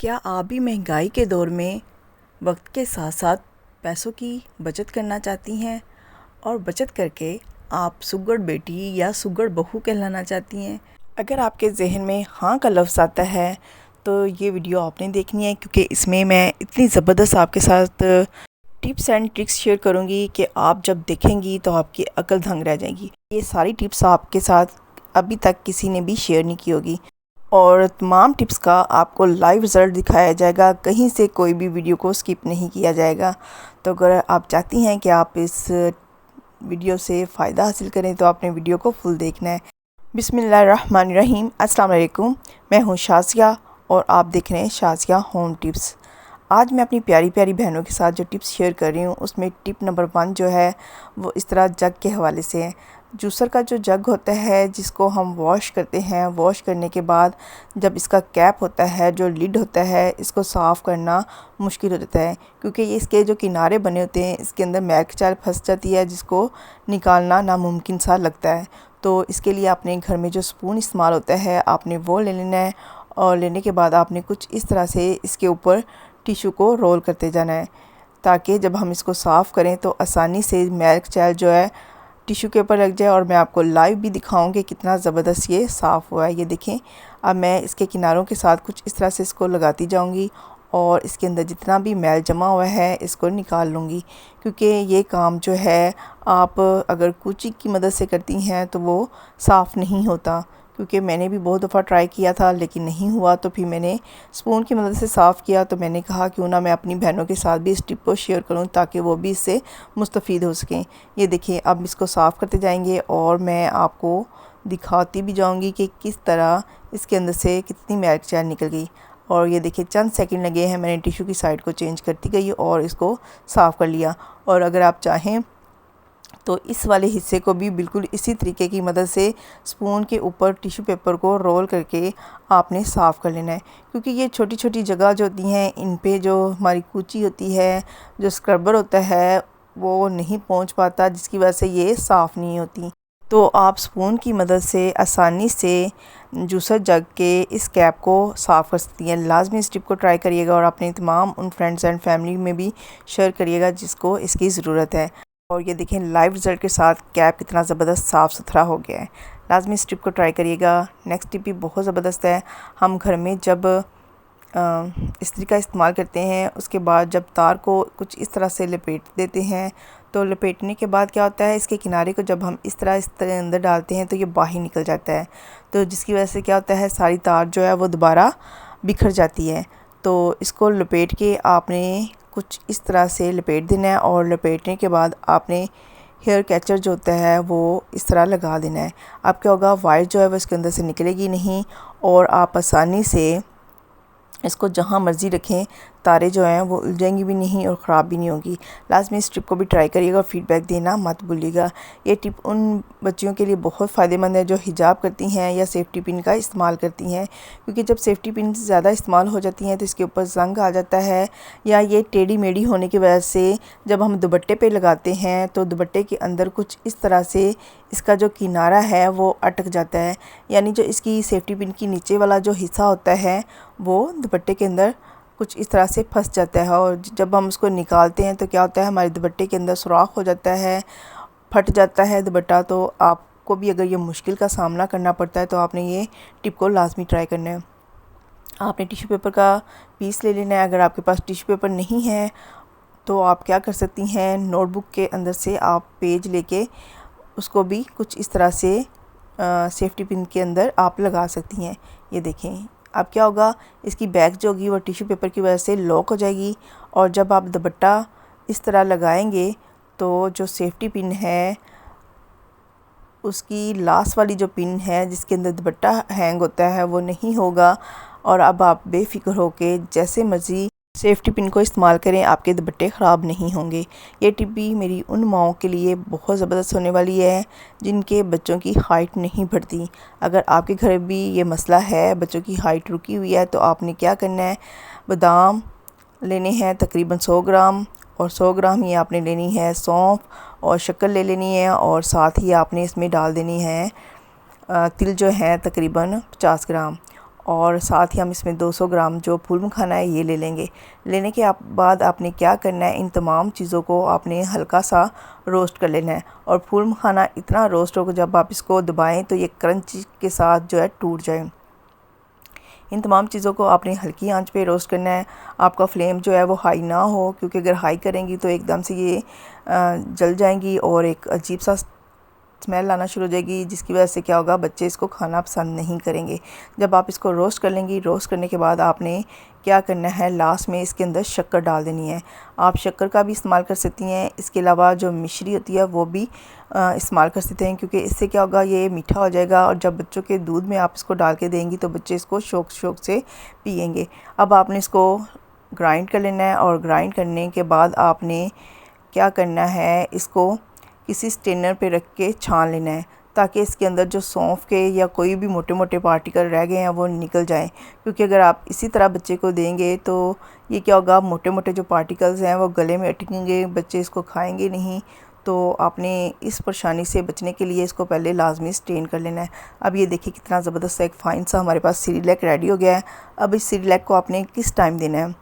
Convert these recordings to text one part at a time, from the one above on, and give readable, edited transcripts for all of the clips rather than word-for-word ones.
क्या आप भी महंगाई के दौर में वक्त के साथ साथ पैसों की बचत करना चाहती हैं और बचत करके आप सुगड़ बेटी या सुगड़ बहू कहलाना चाहती हैं? अगर आपके जहन में हाँ का लफ्ज़ आता है तो ये वीडियो आपने देखनी है, क्योंकि इसमें मैं इतनी ज़बरदस्त आपके साथ टिप्स एंड ट्रिक्स शेयर करूँगी कि आप जब देखेंगी तो आपकी अकल दंग रह जाएगी। ये सारी टिप्स आपके साथ अभी तक किसी ने भी शेयर नहीं की होगी और तमाम टिप्स का आपको लाइव रिज़ल्ट दिखाया जाएगा, कहीं से कोई भी वीडियो को स्किप नहीं किया जाएगा। तो अगर आप चाहती हैं कि आप इस वीडियो से फ़ायदा हासिल करें तो आपने वीडियो को फुल देखना है। बिस्मिल्लाहिर्रहमानिर्रहीम, अस्सलाम वालेकुम। मैं हूँ शाज़िया और आप देख रहे हैं शाज़िया होम टिप्स। आज मैं अपनी प्यारी प्यारी बहनों के साथ जो टिप्स शेयर कर रही हूँ उसमें टिप नंबर 1 जो है वो इस तरह जग के हवाले से है। जूसर का जो जग होता है जिसको हम वॉश करते हैं, वॉश करने के बाद जब इसका कैप होता है, जो लिड होता है, इसको साफ़ करना मुश्किल हो जाता है, क्योंकि ये इसके जो किनारे बने होते हैं इसके अंदर मैल चाल फंस जाती है जिसको निकालना नामुमकिन सा लगता है। तो इसके लिए अपने घर में जो स्पून इस्तेमाल होता है आपने वो ले लेना है और लेने के बाद आपने कुछ इस तरह से इसके ऊपर टिश्यू को रोल करते जाना है, ताकि जब हम इसको साफ़ करें तो आसानी से मैल चाल जो है टिश्यू के ऊपर लग जाए। और मैं आपको लाइव भी दिखाऊंगी कितना ज़बरदस्त ये साफ़ हुआ है। ये देखें, अब मैं इसके किनारों के साथ कुछ इस तरह से इसको लगाती जाऊंगी और इसके अंदर जितना भी मैल जमा हुआ है इसको निकाल लूँगी, क्योंकि ये काम जो है आप अगर कूची की मदद से करती हैं तो वो साफ़ नहीं होता। क्योंकि मैंने भी बहुत दफ़ा ट्राई किया था लेकिन नहीं हुआ, तो फिर मैंने स्पून की मदद से साफ़ किया। तो मैंने कहा क्यों ना मैं अपनी बहनों के साथ भी इस टिप को शेयर करूं ताकि वो भी इससे मुस्तफ़ीद हो सकें। ये देखिए, अब इसको साफ़ करते जाएंगे और मैं आपको दिखाती भी जाऊंगी कि किस तरह इसके अंदर से कितनी मैल चाल निकल गई। और ये देखिए, चंद सेकंड लगे हैं, मैंने टिश्यू की साइड को चेंज करती गई और इसको साफ़ कर लिया। और अगर आप चाहें तो इस वाले हिस्से को भी बिल्कुल इसी तरीके की मदद से स्पून के ऊपर टिश्यू पेपर को रोल करके आपने साफ़ कर लेना है, क्योंकि ये छोटी छोटी जगह जो होती हैं इन पे जो हमारी कूची होती है, जो स्क्रबर होता है वो नहीं पहुंच पाता, जिसकी वजह से ये साफ़ नहीं होती। तो आप स्पून की मदद से आसानी से जूसर जग के इस कैप को साफ़ कर सकती हैं। लाजमी इस टिप को ट्राई करिएगा और अपने तमाम उन फ्रेंड्स एंड फैमिली में भी शेयर करिएगा जिसको इसकी ज़रूरत है। और ये देखें, लाइव रिज़ल्ट के साथ कैप कितना ज़बरदस्त साफ़ सुथरा हो गया है। लाजमी इस टिप को ट्राई करिएगा। नेक्स्ट टिप भी बहुत ज़बरदस्त है। हम घर में जब इस्त्री का इस्तेमाल करते हैं उसके बाद जब तार को कुछ इस तरह से लपेट देते हैं, तो लपेटने के बाद क्या होता है, इसके किनारे को जब हम इस तरह अंदर डालते हैं तो ये बाहर निकल जाता है, तो जिसकी वजह से क्या होता है सारी तार जो है वो दोबारा बिखर जाती है। तो इसको लपेट के आपने कुछ इस तरह से लपेट देना है और लपेटने के बाद आपने हेयर कैचर जो होता है वो इस तरह लगा देना है। अब क्या होगा, वायर जो है वो इसके अंदर से निकलेगी नहीं और आप आसानी से इसको जहाँ मर्ज़ी रखें, तारे जो हैं वो उलझेंगी भी नहीं और ख़राब भी नहीं होगी। लाजमी इस टिप को भी ट्राई करिएगा, फीडबैक देना मत भूलिएगा। ये टिप उन बच्चियों के लिए बहुत फ़ायदेमंद है जो हिजाब करती हैं या सेफ्टी पिन का इस्तेमाल करती हैं, क्योंकि जब सेफ्टी पिन ज़्यादा इस्तेमाल हो जाती हैं तो इसके ऊपर जंग आ जाता है, या ये टेढ़ी मेढ़ी होने की वजह से जब हम दुपट्टे पे लगाते हैं तो दुपट्टे के अंदर कुछ इस तरह से इसका जो किनारा है वो अटक जाता है, यानी जो इसकी सेफ्टी पिन की नीचे वाला जो हिस्सा होता है वो दुपट्टे के अंदर कुछ इस तरह से फंस जाता है। और जब हम उसको निकालते हैं तो क्या होता है, हमारे दुपट्टे के अंदर सुराख हो जाता है, फट जाता है दुपट्टा। तो आपको भी अगर ये मुश्किल का सामना करना पड़ता है तो आपने ये टिप को लाजमी ट्राई करना है। आपने टिश्यू पेपर का पीस ले लेना है। अगर आपके पास टिश्यू पेपर नहीं है तो आप क्या कर सकती हैं, नोटबुक के अंदर से आप पेज लेके उसको भी कुछ इस तरह से सेफ्टी पिन के अंदर आप लगा सकती हैं। ये देखें, अब क्या होगा, इसकी बैक जो होगी वो टिश्यू पेपर की वजह से लॉक हो जाएगी और जब आप दुपट्टा इस तरह लगाएंगे तो जो सेफ्टी पिन है उसकी लास्ट वाली जो पिन है जिसके अंदर दुपट्टा हैंग होता है वो नहीं होगा। और अब आप बेफिक्र होके जैसे मर्ज़ी सेफ्टी पिन को इस्तेमाल करें, आपके दुपट्टे ख़राब नहीं होंगे। ये टिप भी मेरी उन माओं के लिए बहुत ज़बरदस्त होने वाली है जिनके बच्चों की हाइट नहीं बढ़ती। अगर आपके घर भी ये मसला है, बच्चों की हाइट रुकी हुई है, तो आपने क्या करना है, बादाम लेने हैं तकरीबन 100 ग्राम और 100 ग्राम ही आपने लेनी है सौंफ और शक्कर ले लेनी है और साथ ही आपने इसमें डाल देनी है तिल जो है तकरीबन 50 ग्राम। और साथ ही हम इसमें 200 ग्राम जो फूल मखाना है ये ले लेंगे। लेने के बाद आपने क्या करना है, इन तमाम चीज़ों को आपने हल्का सा रोस्ट कर लेना है। और फूल मखाना इतना रोस्ट हो कि जब आप इसको दबाएं तो ये क्रंच के साथ जो है टूट जाए। इन तमाम चीज़ों को आपने हल्की आंच पे रोस्ट करना है। आपका फ्लेम जो है वो हाई ना हो, क्योंकि अगर हाई करेंगी तो एकदम से ये जल जाएंगी और एक अजीब सा स्मेल आना शुरू हो जाएगी, जिसकी वजह से क्या होगा, बच्चे इसको खाना पसंद नहीं करेंगे। जब आप इसको रोस्ट कर लेंगी, रोस्ट करने के बाद आपने क्या करना है, लास्ट में इसके अंदर शक्कर डाल देनी है। आप शक्कर का भी इस्तेमाल कर सकती हैं, इसके अलावा जो मिश्री होती है वो भी इस्तेमाल कर सकते हैं, क्योंकि इससे क्या होगा, ये मीठा हो जाएगा और जब बच्चों के दूध में आप इसको डाल के देंगी तो बच्चे इसको शौक से पिएंगे। अब आपने इसको ग्राइंड कर लेना है और ग्राइंड करने के बाद आपने क्या करना है, इसको किसी स्ट्रेनर पे रख के छान लेना है, ताकि इसके अंदर जो सौंफ के या कोई भी मोटे मोटे पार्टिकल रह गए हैं वो निकल जाएं। क्योंकि अगर आप इसी तरह बच्चे को देंगे तो ये क्या होगा, मोटे मोटे जो पार्टिकल्स हैं वो गले में अटकेंगे, बच्चे इसको खाएंगे नहीं। तो आपने इस परेशानी से बचने के लिए इसको पहले लाजमी स्ट्रेन कर लेना है। अब ये देखिए कितना ज़बरदस्त एक फ़ाइन सा हमारे पास सेरेलैक रेडी हो गया है। अब इस सेरेलैक को आपने किस टाइम देना है,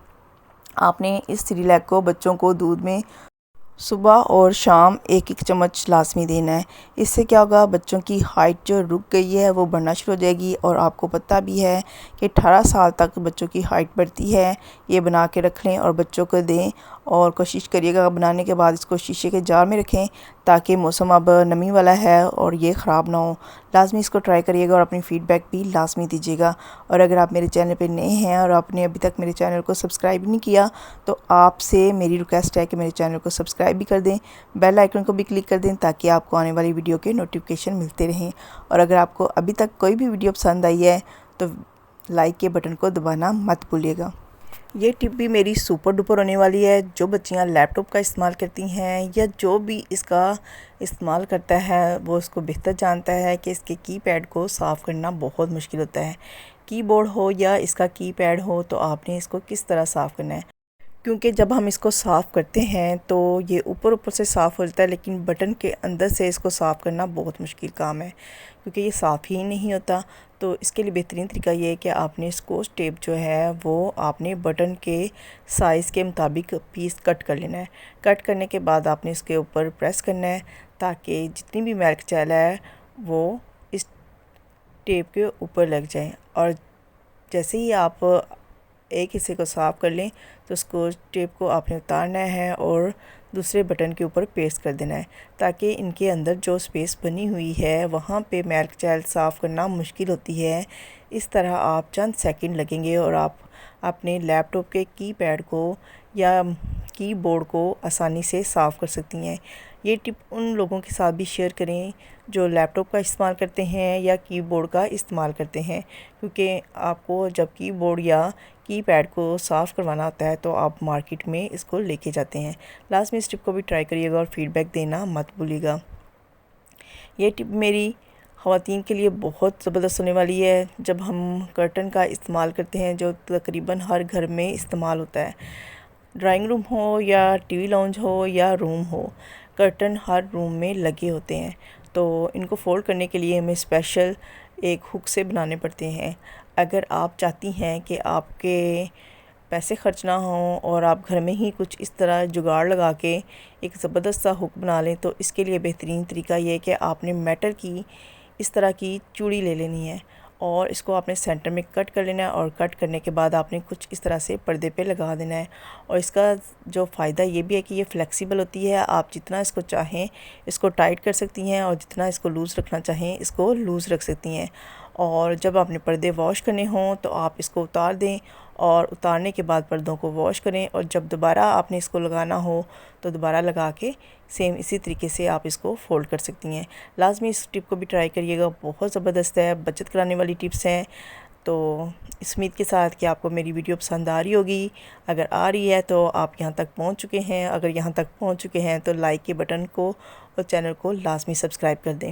आपने इस सेरेलैक को बच्चों को दूध में सुबह और शाम एक एक चम्मच लाजमी देना है। इससे क्या होगा, बच्चों की हाइट जो रुक गई है वो बढ़ना शुरू हो जाएगी। और आपको पता भी है कि 18 साल तक बच्चों की हाइट बढ़ती है। ये बना के रख लें और बच्चों को दें, और कोशिश करिएगा बनाने के बाद इसको शीशे के जार में रखें, ताकि मौसम अब नमी वाला है और ये ख़राब ना हो। लाजमी इसको ट्राई करिएगा और अपनी फ़ीडबैक भी लाजमी दीजिएगा। और अगर आप मेरे चैनल पे नए हैं और आपने अभी तक मेरे चैनल को सब्सक्राइब नहीं किया, तो आपसे मेरी रिक्वेस्ट है कि मेरे चैनल को सब्सक्राइब भी कर दें, बेल आइकन को भी क्लिक कर दें, ताकि आपको आने वाली वीडियो के नोटिफिकेशन मिलते रहें। और अगर आपको अभी तक कोई भी वीडियो पसंद आई है तो लाइक के बटन को दबाना मत भूलिएगा। ये टिप भी मेरी सुपर डुपर होने वाली है। जो बच्चियाँ लैपटॉप का इस्तेमाल करती हैं या जो भी इसका इस्तेमाल करता है वो इसको बेहतर जानता है कि इसके कीपैड को साफ़ करना बहुत मुश्किल होता है। कीबोर्ड हो या इसका कीपैड हो, तो आपने इसको किस तरह साफ़ करना है, क्योंकि जब हम इसको साफ़ करते हैं तो ये ऊपर ऊपर से साफ़ हो जाता है, लेकिन बटन के अंदर से इसको साफ़ करना बहुत मुश्किल काम है, क्योंकि ये साफ़ ही नहीं होता। तो इसके लिए बेहतरीन तरीका ये है कि आपने स्कॉच टेप जो है वो आपने बटन के साइज़ के मुताबिक पीस कट कर लेना है। कट करने के बाद आपने इसके ऊपर प्रेस करना है, ताकि जितनी भी मैल कुचैला है वो इस टेप के ऊपर लग जाए। और जैसे ही आप एक हिस्से को साफ़ कर लें तो स्कॉच टेप को आपने उतारना है और दूसरे बटन के ऊपर पेस्ट कर देना है, ताकि इनके अंदर जो स्पेस बनी हुई है वहाँ पे मैल कुचैल साफ़ करना मुश्किल होती है। इस तरह आप चंद सेकंड लगेंगे और आप अपने लैपटॉप के कीपैड को या कीबोर्ड को आसानी से साफ़ कर सकती हैं। ये टिप उन लोगों के साथ भी शेयर करें जो लैपटॉप का इस्तेमाल करते हैं या कीबोर्ड का इस्तेमाल करते हैं, क्योंकि आपको जब कीबोर्ड या कीपैड को साफ़ करवाना होता है तो आप मार्केट में इसको लेके जाते हैं। लास्ट में इस टिप को भी ट्राई करिएगा और फ़ीडबैक देना मत भूलिएगा। ये टिप मेरी ख़वातीन के लिए बहुत ज़बरदस्त होने वाली है। जब हम कर्टन का इस्तेमाल करते हैं, जो तकरीबन हर घर में इस्तेमाल होता है, ड्राइंग रूम हो या टीवी लाउंज हो या रूम हो, कर्टन हर रूम में लगे होते हैं। तो इनको फ़ोल्ड करने के लिए हमें स्पेशल एक हुक से बनाने पड़ते हैं। अगर आप चाहती हैं कि आपके पैसे खर्च ना हों और आप घर में ही कुछ इस तरह जुगाड़ लगा के एक ज़बरदस्त सा हुक बना लें, तो इसके लिए बेहतरीन तरीका ये है कि आपने मेटल की इस तरह की चूड़ी ले लेनी है और इसको आपने सेंटर में कट कर लेना है। और कट करने के बाद आपने कुछ इस तरह से पर्दे पे लगा देना है। और इसका जो फ़ायदा ये भी है कि ये फ़्लेक्सिबल होती है। आप जितना इसको चाहें इसको टाइट कर सकती हैं और जितना इसको लूज़ रखना चाहें इसको लूज़ रख सकती हैं। और जब आपने पर्दे वॉश करने हों तो आप इसको उतार दें और उतारने के बाद पर्दों को वॉश करें, और जब दोबारा आपने इसको लगाना हो तो दोबारा लगा के सेम इसी तरीके से आप इसको फ़ोल्ड कर सकती हैं। लाजमी इस टिप को भी ट्राई करिएगा, बहुत ज़बरदस्त है, बचत कराने वाली टिप्स हैं। तो इस उम्मीद के साथ कि आपको मेरी वीडियो पसंद आ रही होगी। अगर आ रही है तो आप यहाँ तक पहुँच चुके हैं। अगर यहाँ तक पहुँच चुके हैं तो लाइक के बटन को और चैनल को लाजमी सब्सक्राइब कर दें।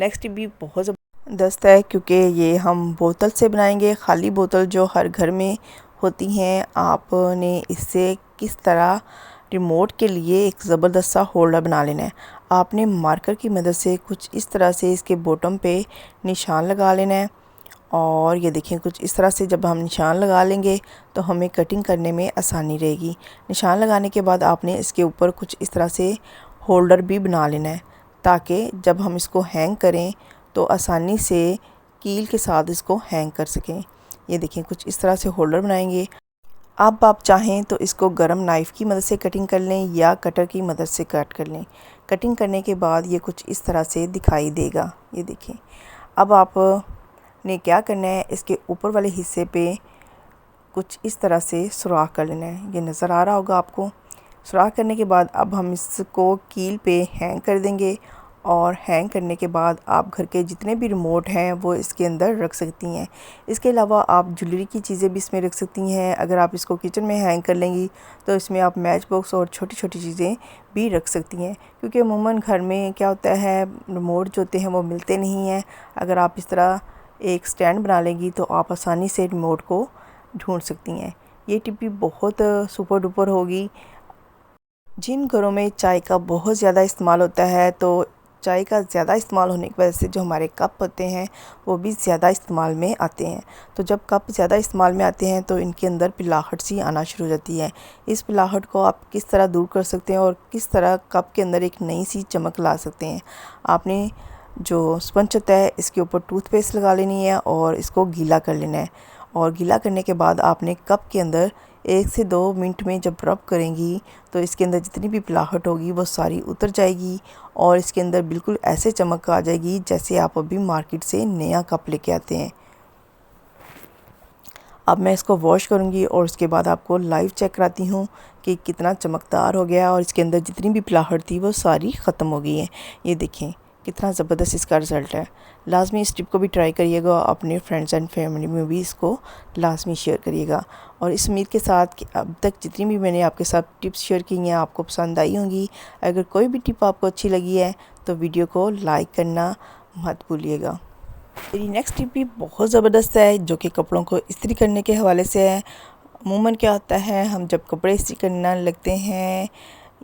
नेक्स्ट टिप भी बहुत ज़बरदस्त है, क्योंकि ये हम बोतल से बनाएंगे, खाली बोतल जो हर घर में होती हैं। आपने इससे किस तरह रिमोट के लिए एक ज़बरदस्त सा होल्डर बना लेना है। आपने मार्कर की मदद से कुछ इस तरह से इसके बॉटम पे निशान लगा लेना है और ये देखिए कुछ इस तरह से जब हम निशान लगा लेंगे तो हमें कटिंग करने में आसानी रहेगी। निशान लगाने के बाद आपने इसके ऊपर कुछ इस तरह से होल्डर भी बना लेना है, ताकि जब हम इसको हैंग करें तो आसानी से कील के साथ इसको हैंग कर सकें। ये देखिए कुछ इस तरह से होल्डर बनाएंगे। अब आप चाहें तो इसको गर्म नाइफ़ की मदद से कटिंग कर लें या कटर की मदद से कट कर लें। कटिंग करने के बाद ये कुछ इस तरह से दिखाई देगा। ये देखें। अब आपने क्या करना है, इसके ऊपर वाले हिस्से पे कुछ इस तरह से सुराख कर लेना है। ये नज़र आ रहा होगा आपको। सुराख करने के बाद अब हम इसको कील पे हैंग कर देंगे और हैंग करने के बाद आप घर के जितने भी रिमोट हैं वो इसके अंदर रख सकती हैं। इसके अलावा आप ज्वेलरी की चीज़ें भी इसमें रख सकती हैं। अगर आप इसको किचन में हैंग कर लेंगी तो इसमें आप मैच बॉक्स और छोटी छोटी चीज़ें भी रख सकती हैं, क्योंकि अमूमन घर में क्या होता है, रिमोट जो होते हैं वो मिलते नहीं हैं। अगर आप इस तरह एक स्टैंड बना लेंगी तो आप आसानी से रिमोट को ढूंढ सकती हैं। ये टिप भी बहुत सुपर डुपर होगी। जिन घरों में चाय का बहुत ज़्यादा इस्तेमाल होता है तो चाय का ज़्यादा इस्तेमाल होने की वजह से जो हमारे कप होते हैं वो भी ज़्यादा इस्तेमाल में आते हैं। तो जब कप ज़्यादा इस्तेमाल में आते हैं तो इनके अंदर पिलाहट सी आना शुरू हो जाती है। इस पिलाहट को आप किस तरह दूर कर सकते हैं और किस तरह कप के अंदर एक नई सी चमक ला सकते हैं। आपने जो स्पंज होता है इसके ऊपर टूथपेस्ट लगा लेनी है और इसको गीला कर लेना है। और गीला करने के बाद आपने कप के अंदर 1 से 2 मिनट में जब रब करेंगी तो इसके अंदर जितनी भी पिलाहट होगी वो सारी उतर जाएगी और इसके अंदर बिल्कुल ऐसे चमक आ जाएगी जैसे आप अभी मार्केट से नया कप लेके आते हैं। अब मैं इसको वॉश करूँगी और उसके बाद आपको लाइव चेक कराती हूँ कि कितना चमकदार हो गया और इसके अंदर जितनी भी पिलाहट थी वो सारी ख़त्म हो गई है। ये देखें कितना ज़बरदस्त इसका रिज़ल्ट है। लाजमी इस टिप को भी ट्राई करिएगा, अपने फ्रेंड्स एंड फैमिली में भी इसको लाजमी शेयर करिएगा। और इस उम्मीद के साथ कि अब तक जितनी भी मैंने आपके साथ टिप्स शेयर की हैं आपको पसंद आई होंगी। अगर कोई भी टिप आपको अच्छी लगी है तो वीडियो को लाइक करना मत भूलिएगा। मेरी नेक्स्ट टिप भी बहुत ज़बरदस्त है, जो कि कपड़ों को इस्त्री करने के हवाले से है। अमूमन क्या होता है, हम जब कपड़े इस्त्री करना लगते हैं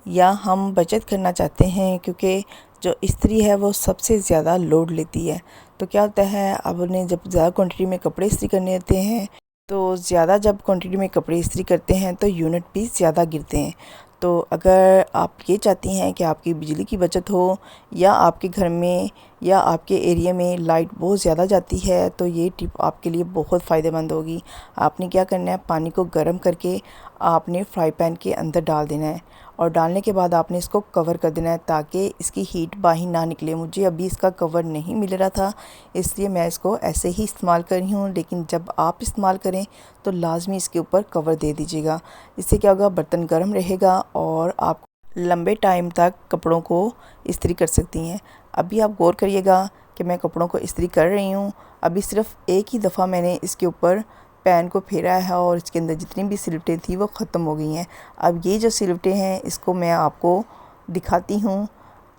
या हम बचत करना चाहते हैं, क्योंकि जो इस्त्री है वो सबसे ज़्यादा लोड लेती है। तो क्या होता है, अब उन्हें जब ज़्यादा क्वांटिटी में कपड़े इस्त्री करने होते हैं तो ज़्यादा जब क्वांटिटी में कपड़े इस्त्री करते हैं तो यूनिट भी ज़्यादा गिरते हैं। तो अगर आप ये चाहती हैं कि आपकी बिजली की बचत हो या आपके घर में या आपके एरिया में लाइट बहुत ज़्यादा जाती है तो ये टिप आपके लिए बहुत फ़ायदेमंद होगी। आपने क्या करना है, पानी को गर्म करके आपने फ्राई पैन के अंदर डाल देना है और डालने के बाद आपने इसको कवर कर देना है ताकि इसकी हीट बाहर ना निकले। मुझे अभी इसका कवर नहीं मिल रहा था इसलिए मैं इसको ऐसे ही इस्तेमाल कर रही हूँ, लेकिन जब आप इस्तेमाल करें तो लाजमी इसके ऊपर कवर दे दीजिएगा। इससे क्या होगा, बर्तन गर्म रहेगा और आप लंबे टाइम तक कपड़ों को इस्त्री कर सकती हैं। अभी आप गौर करिएगा कि मैं कपड़ों को इस्त्री कर रही हूँ। अभी सिर्फ़ एक ही दफ़ा मैंने इसके ऊपर पैन को फेरा है और इसके अंदर जितनी भी सिलवटें थी वो ख़त्म हो गई हैं। अब ये जो सिलवटें हैं इसको मैं आपको दिखाती हूँ।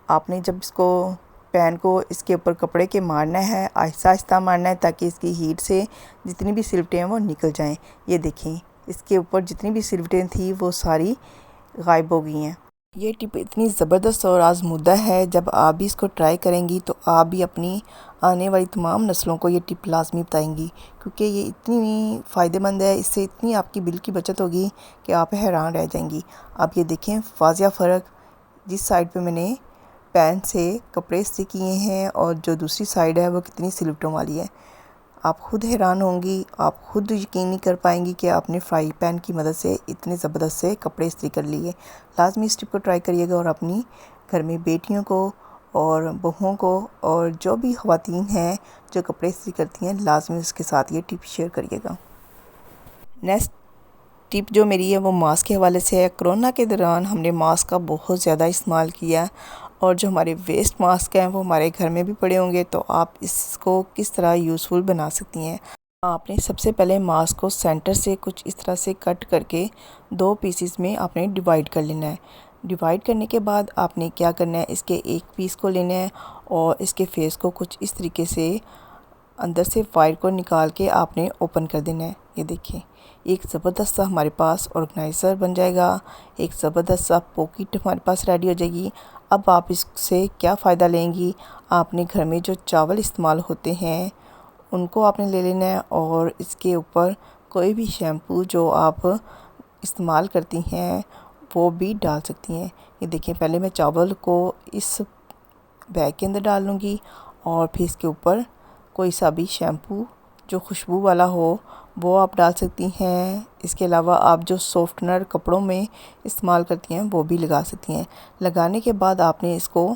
आपने जब इसको पैन को इसके ऊपर कपड़े के मारना है, आहिस्ता आहिस्ता मारना है ताकि इसकी हीट से जितनी भी सिलवटें हैं वो निकल जाएं। ये देखें, इसके ऊपर जितनी भी सिलवटें थी वो सारी गायब हो गई हैं। ये टिप इतनी ज़बरदस्त और आज़मूदा है, जब आप भी इसको ट्राई करेंगी तो आप भी अपनी आने वाली तमाम नस्लों को ये टिप लाजमी बताएंगी, क्योंकि ये इतनी फ़ायदेमंद है। इससे इतनी आपकी बिल की बचत होगी कि आप हैरान रह जाएंगी। आप ये देखें वाज़िया फ़र्क, जिस साइड पे मैंने पैन से कपड़े इस्त्री किए हैं और जो दूसरी साइड है वो कितनी सिलवटों वाली है। आप खुद हैरान होंगी, आप खुद यकीन नहीं कर पाएंगी कि आपने फ्राई पैन की मदद से इतने ज़बरदस्त से कपड़े इस्त्री कर लिए। लाजमी इस टिप को ट्राई करिएगा और अपनी घर में बेटियों को और बहुओं को और जो भी ख़वातीन हैं जो कपड़े इस्त्री करती हैं, लाजमी उसके साथ ये टिप शेयर करिएगा। नेक्स्ट टिप जो मेरी है वो मास्क के हवाले से है। कोरोना के दौरान हमने मास्क का बहुत ज़्यादा इस्तेमाल किया और जो हमारे वेस्ट मास्क हैं वो हमारे घर में भी पड़े होंगे, तो आप इसको किस तरह यूज़फुल बना सकती हैं। आपने सबसे पहले मास्क को सेंटर से कुछ इस तरह से कट करके 2 पीसेस में आपने डिवाइड कर लेना है। डिवाइड करने के बाद आपने क्या करना है, इसके एक पीस को लेना है और इसके फेस को कुछ इस तरीके से अंदर से वायर को निकाल के आपने ओपन कर देना है। ये देखिए, एक ज़बरदस्त सा हमारे पास ऑर्गेनाइज़र बन जाएगा, एक ज़बरदस्त सा पॉकेट हमारे पास रेडी हो जाएगी। अब आप इससे क्या फ़ायदा लेंगी, आपने घर में जो चावल इस्तेमाल होते हैं उनको आपने ले लेना है और इसके ऊपर कोई भी शैम्पू जो आप इस्तेमाल करती हैं वो भी डाल सकती हैं। ये देखिए, पहले मैं चावल को इस बैग के अंदर डाल लूँगी और फिर इसके ऊपर कोई सा भी शैम्पू जो खुशबू वाला हो वो आप डाल सकती हैं। इसके अलावा आप जो सॉफ्टनर कपड़ों में इस्तेमाल करती हैं वो भी लगा सकती हैं। लगाने के बाद आपने इसको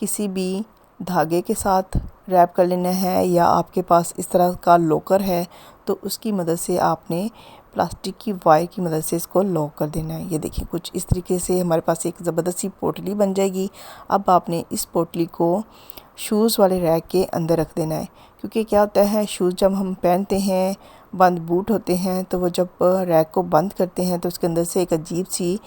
किसी भी धागे के साथ रैप कर लेना है, या आपके पास इस तरह का लॉकर है तो उसकी मदद से आपने प्लास्टिक की वायर की मदद से इसको लॉक कर देना है। ये देखिए, कुछ इस तरीके से हमारे पास एक ज़बरदस्त सी पोटली बन जाएगी। अब आपने इस पोटली को शूज़ वाले रैक के अंदर रख देना है, क्योंकि क्या होता है, शूज़ जब हम पहनते हैं, बंद बूट होते हैं, तो वो जब रैक को बंद करते हैं तो उसके अंदर से एक अजीब सी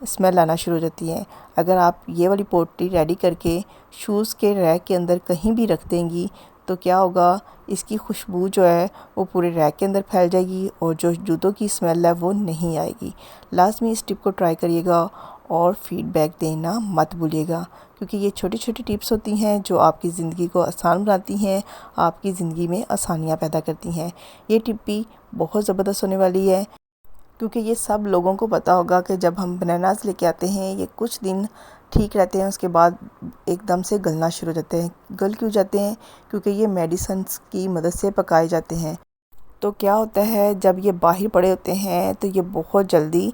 स्मेल आना शुरू हो जाती है। अगर आप ये वाली पोटली रेडी करके शूज़ के रैक के अंदर कहीं भी रख देंगी तो क्या होगा, इसकी खुशबू जो है वो पूरे रैक के अंदर फैल जाएगी और जो जूतों की स्मेल है वो नहीं आएगी। लाज़मी इस टिप को ट्राई करिएगा और फीडबैक देना मत भूलिएगा, क्योंकि ये छोटी छोटी टिप्स होती हैं जो आपकी ज़िंदगी को आसान बनाती हैं, आपकी ज़िंदगी में आसानियाँ पैदा करती हैं। ये टिप भी बहुत ज़बरदस्त होने वाली है, क्योंकि ये सब लोगों को पता होगा कि जब हम बनानास लेके आते हैं ये कुछ दिन ठीक रहते हैं, उसके बाद एकदम से गलना शुरू हो जाते हैं। गल क्यों जाते हैं? क्योंकि ये मेडिसिन्स की मदद से पकाए जाते हैं। तो क्या होता है, जब ये बाहर पड़े होते हैं तो ये बहुत जल्दी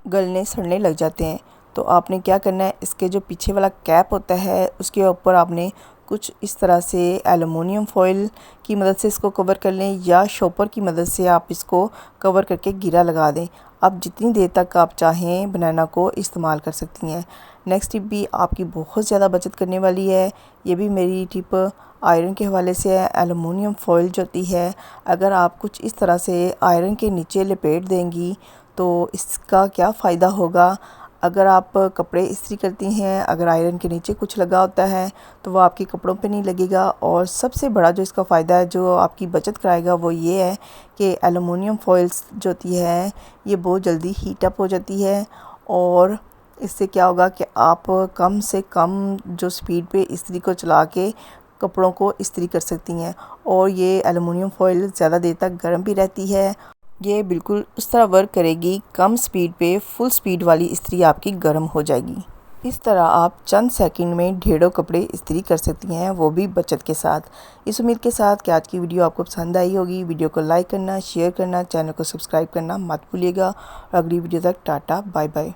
गलने सड़ने लग जाते हैं। तो आपने क्या करना है, इसके जो पीछे वाला कैप होता है उसके ऊपर आपने कुछ इस तरह से एलुमिनियम फॉइल की मदद से इसको कवर कर लें, या शॉपर की मदद से आप इसको कवर करके गिरा लगा दें। आप जितनी देर तक आप चाहें बनाना को इस्तेमाल कर सकती हैं। नेक्स्ट टिप भी आपकी बहुत ज़्यादा बचत करने वाली है। ये भी मेरी टिप आयरन के हवाले से है। एलुमिनियम फॉइल जो होती है, अगर आप कुछ इस तरह से आयरन के नीचे लपेट देंगी तो इसका क्या फ़ायदा होगा। अगर आप कपड़े इस्त्री करती हैं, अगर आयरन के नीचे कुछ लगा होता है तो वो आपके कपड़ों पे नहीं लगेगा। और सबसे बड़ा जो इसका फ़ायदा है, जो आपकी बचत कराएगा, वो ये है कि एलुमिनियम फॉइल्स जो होती है ये बहुत जल्दी हीट अप हो जाती है, और इससे क्या होगा कि आप कम से कम जो स्पीड पे इस्त्री को चला के कपड़ों को इस्त्री कर सकती हैं। और ये एलुमिनियम फॉइल ज़्यादा देर तक गर्म भी रहती है। ये बिल्कुल उस तरह वर्क करेगी, कम स्पीड पे फुल स्पीड वाली इस्त्री आपकी गर्म हो जाएगी। इस तरह आप चंद सेकंड में ढेरों कपड़े इस्त्री कर सकती हैं, वो भी बचत के साथ। इस उम्मीद के साथ कि आज की वीडियो आपको पसंद आई होगी। वीडियो को लाइक करना, शेयर करना, चैनल को सब्सक्राइब करना मत भूलिएगा। अगली वीडियो तक टाटा बाय बाय।